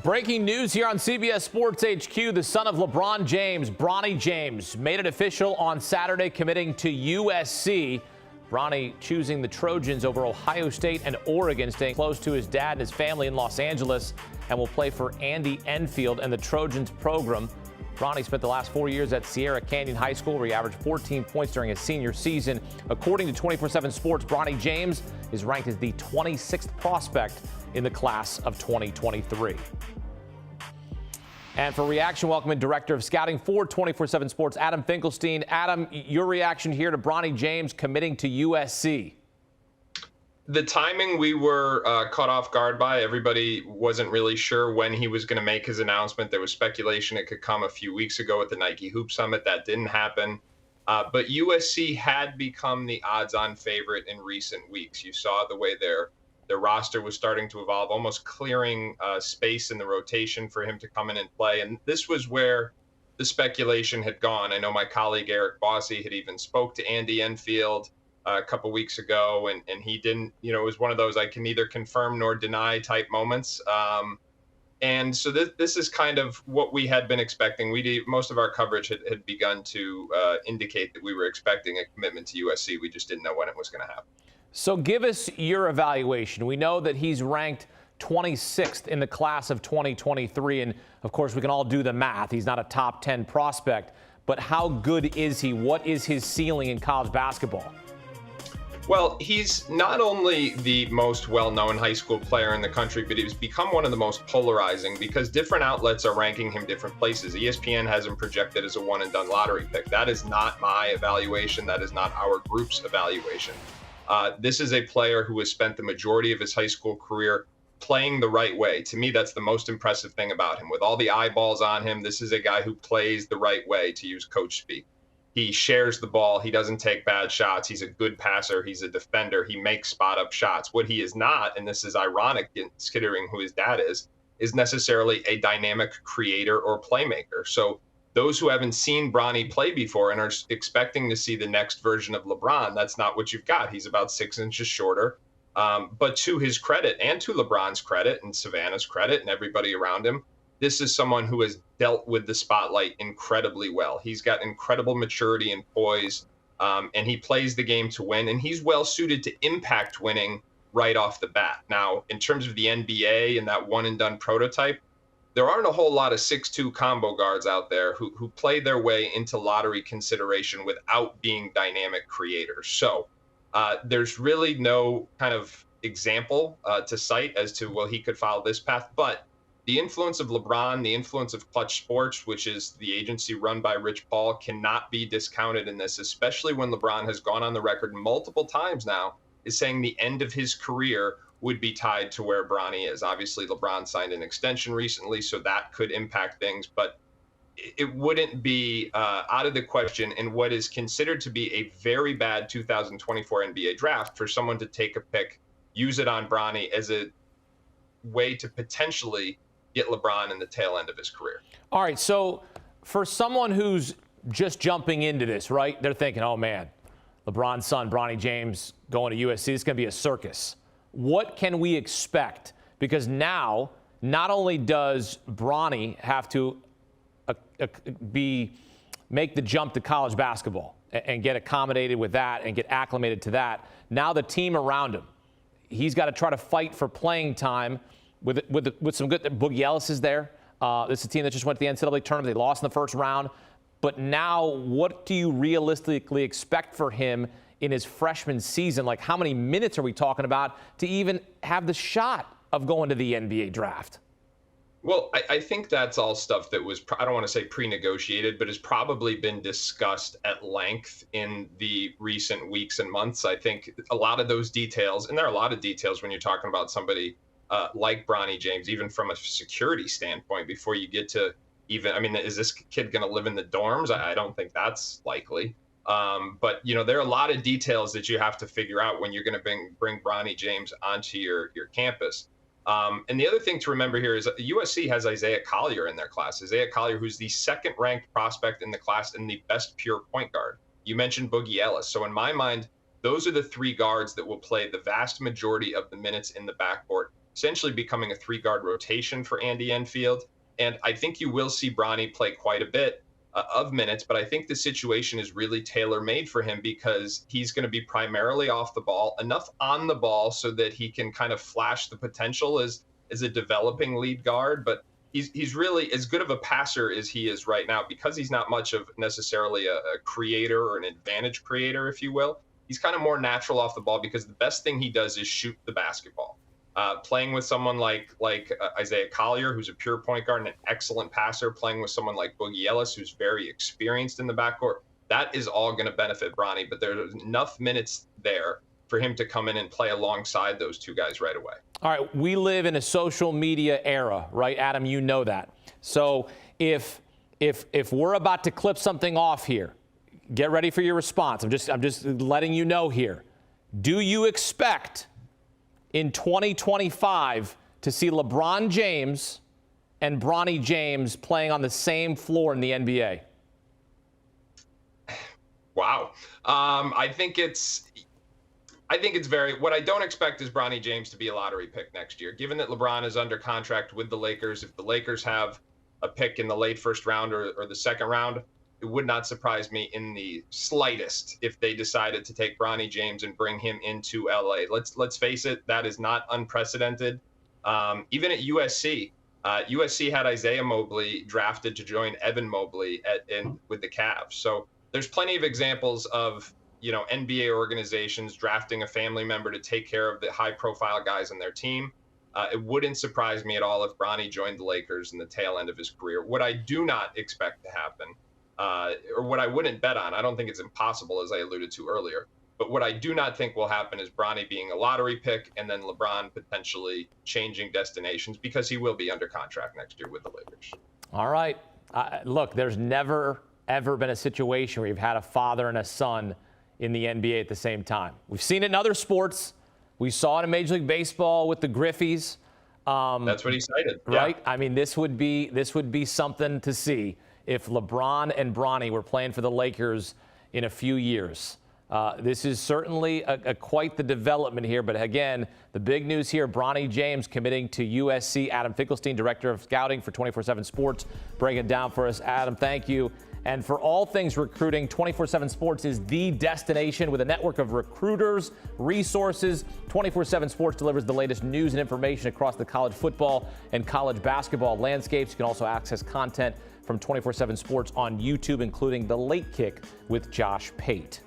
Breaking news here on CBS Sports HQ. The son of LeBron James, Bronny James, made it official on Saturday, committing to USC. Bronny choosing the Trojans over Ohio State and Oregon, staying close to his dad and his family in Los Angeles, and will play for Andy Enfield and the Trojans program. Bronny spent the last 4 years at Sierra Canyon High School, where he averaged 14 points during his senior season. According to 24/7 Sports, Bronny James is ranked as the 26th prospect in the class of 2023. And for reaction, welcoming Director of Scouting for 24/7 Sports, Adam Finkelstein. Adam, your reaction here to Bronny James committing to USC? The timing we were caught off guard by. Everybody wasn't really sure when he was going to make his announcement. There was speculation it could come a few weeks ago at the Nike Hoop Summit. That didn't happen. But USC had become the odds-on favorite in recent weeks. You saw the way their roster was starting to evolve, almost clearing space in the rotation for him to come in and play. And this was where the speculation had gone. I know my colleague Eric Bossy had even spoke to Andy Enfield a couple weeks ago, and he didn't, it was one of those I can neither confirm nor deny type moments. And so this is kind of what we had been expecting. Most of our coverage had begun to indicate that we were expecting a commitment to USC. We just didn't know when it was going to happen. So give us your evaluation. We know that he's ranked 26th in the class of 2023. And, of course, we can all do the math. He's not a top 10 prospect. But how good is he? What is his ceiling in college basketball? Well, he's not only the most well-known high school player in the country, but he's become one of the most polarizing because different outlets are ranking him different places. ESPN has him projected as a one-and-done lottery pick. That is not my evaluation. That is not our group's evaluation. This is a player who has spent the majority of his high school career playing the right way. To me, that's the most impressive thing about him. With all the eyeballs on him, this is a guy who plays the right way, to use coach speak. He shares the ball. He doesn't take bad shots. He's a good passer. He's a defender. He makes spot-up shots. What he is not, and this is ironic considering who his dad is necessarily a dynamic creator or playmaker. So those who haven't seen Bronny play before and are expecting to see the next version of LeBron, that's not what you've got. He's about 6 inches shorter. But to his credit and to LeBron's credit and Savannah's credit and everybody around him, this is someone who has dealt with the spotlight incredibly well. He's got incredible maturity and poise, and he plays the game to win, and he's well suited to impact winning right off the bat. Now, in terms of the NBA and that one-and-done prototype, there aren't a whole lot of 6'2" combo guards out there who play their way into lottery consideration without being dynamic creators. So there's really no kind of example to cite as to, well, he could follow this path. But the influence of LeBron, the influence of Clutch Sports, which is the agency run by Rich Paul, cannot be discounted in this, especially when LeBron has gone on the record multiple times now, is saying the end of his career would be tied to where Bronny is. Obviously, LeBron signed an extension recently, so that could impact things, but it wouldn't be out of the question in what is considered to be a very bad 2024 NBA draft for someone to take a pick, use it on Bronny as a way to potentially get LeBron in the tail end of his career. All right, so for someone who's just jumping into this, right, they're thinking, oh, man, LeBron's son, Bronny James, going to USC, it's going to be a circus. What can we expect? Because now, not only does Bronny have to make the jump to college basketball and get accommodated with that and get acclimated to that, now the team around him, he's got to try to fight for playing time with some good. Boogie Ellis is there. This is a team that just went to the NCAA tournament. They lost in the first round. But now, what do you realistically expect for him in his freshman season? Like, how many minutes are we talking about to even have the shot of going to the NBA draft? Well, I think that's all stuff that was, I don't want to say pre-negotiated, but has probably been discussed at length in the recent weeks and months. I think a lot of those details, and there are a lot of details when you're talking about somebody like Bronny James, even from a security standpoint, before you get to even, I mean, is this kid going to live in the dorms? I don't think that's likely. But, there are a lot of details that you have to figure out when you're going to bring Bronny James onto your campus. And the other thing to remember here is USC has Isaiah Collier in their class. Isaiah Collier, who's the second-ranked prospect in the class and the best pure point guard. You mentioned Boogie Ellis. So in my mind, those are the three guards that will play the vast majority of the minutes in the backcourt. essentially becoming a 3-guard rotation for Andy Enfield. And I think you will see Bronny play quite a bit of minutes, but I think the situation is really tailor-made for him because he's going to be primarily off the ball, enough on the ball so that he can kind of flash the potential as a developing lead guard. But he's really as good of a passer as he is right now because he's not much of necessarily a creator or an advantage creator, if you will. He's kind of more natural off the ball because the best thing he does is shoot the basketball. Playing with someone like Isaiah Collier, who's a pure point guard and an excellent passer, playing with someone like Boogie Ellis, who's very experienced in the backcourt, that is all going to benefit Bronny. But there's enough minutes there for him to come in and play alongside those two guys right away. All right, we live in a social media era, right, Adam? You know that. So if we're about to clip something off here, get ready for your response. I'm just letting you know here. Do you expect in 2025 to see LeBron James and Bronny James playing on the same floor in the NBA? Wow. I think it's very, what I don't expect is Bronny James to be a lottery pick next year. Given that LeBron is under contract with the Lakers, if the Lakers have a pick in the late first round or the second round, it would not surprise me in the slightest if they decided to take Bronny James and bring him into LA. Let's face it, that is not unprecedented. Even at USC, USC had Isaiah Mobley drafted to join Evan Mobley with the Cavs. So there's plenty of examples of NBA organizations drafting a family member to take care of the high-profile guys on their team. It wouldn't surprise me at all if Bronny joined the Lakers in the tail end of his career. What I do not expect to happen, or what I wouldn't bet on, I don't think it's impossible, as I alluded to earlier, but what I do not think will happen is Bronny being a lottery pick and then LeBron potentially changing destinations because he will be under contract next year with the Lakers. All right. Look, there's never, ever been a situation where you've had a father and a son in the NBA at the same time. We've seen it in other sports. We saw it in Major League Baseball with the Griffeys. That's what he cited. Right? Yeah. I mean, this would be something to see if LeBron and Bronny were playing for the Lakers in a few years. This is certainly quite the development here. But again, the big news here, Bronny James committing to USC. Adam Finkelstein, Director of Scouting for 24/7 Sports, breaking it down for us. Adam, thank you. And for all things recruiting, 24/7 Sports is the destination with a network of recruiters, resources. 24/7 Sports delivers the latest news and information across the college football and college basketball landscapes. You can also access content from 24/7 Sports on YouTube, including The Late Kick with Josh Pate.